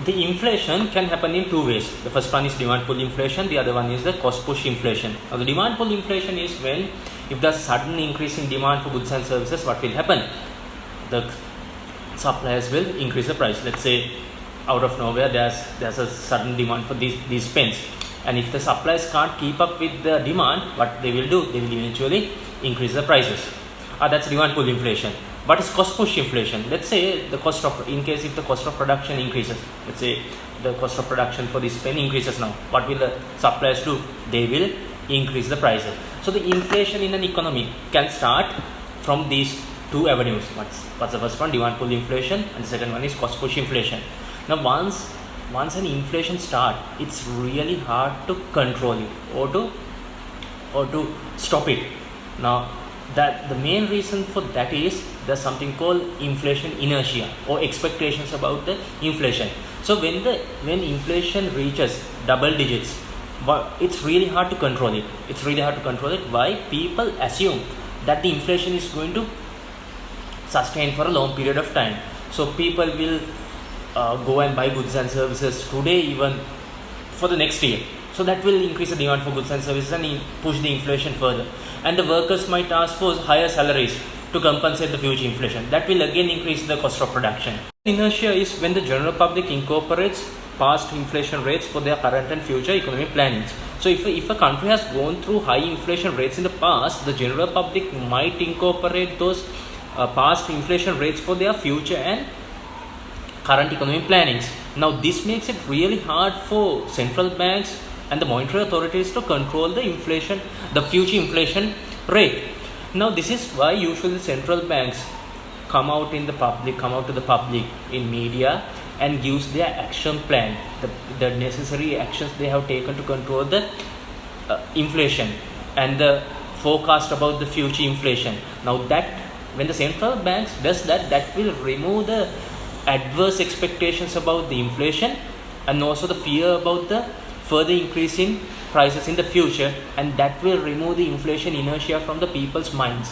the inflation can happen in two ways. The first one is demand pull inflation, the other one is the cost push inflation. Now the demand pull inflation is when if there's a sudden increase in demand for goods and services, what will happen? The suppliers will increase the price. Let's say out of nowhere there's a sudden demand for these pens, and if the suppliers can't keep up with the demand, what they will do? They will eventually increase the prices. That's demand pull inflation. But it's cost push inflation. Let's say the cost of, in case if the cost of production increases, let's say the cost of production for this pen increases now, what will the suppliers do? They will increase the prices. So the inflation in an economy can start from these two avenues. What's the first one? Demand pull inflation, and the second one is cost push inflation. Now once an inflation starts, it's really hard to control it or to stop it. Now that the main reason for that is there's something called inflation inertia or expectations about the inflation. So when inflation reaches double digits, it's really hard to control it. Why? People assume that the inflation is going to sustain for a long period of time. So people will go and buy goods and services today, even for the next year. So that will increase the demand for goods and services and push the inflation further. And the workers might ask for higher salaries to compensate the future inflation. That will again increase the cost of production. Inertia is when the general public incorporates past inflation rates for their current and future economic plannings. So if a country has gone through high inflation rates in the past, the general public might incorporate those past inflation rates for their future and current economic plannings. Now this makes it really hard for central banks and the monetary authorities to control the inflation, the future inflation rate. Now this is why usually central banks come out to the public in media and gives their action plan, the necessary actions they have taken to control the inflation and the forecast about the future inflation. Now that when the central banks does that will remove the adverse expectations about the inflation and also the fear about the further increase in prices in the future, and that will remove the inflation inertia from the people's minds.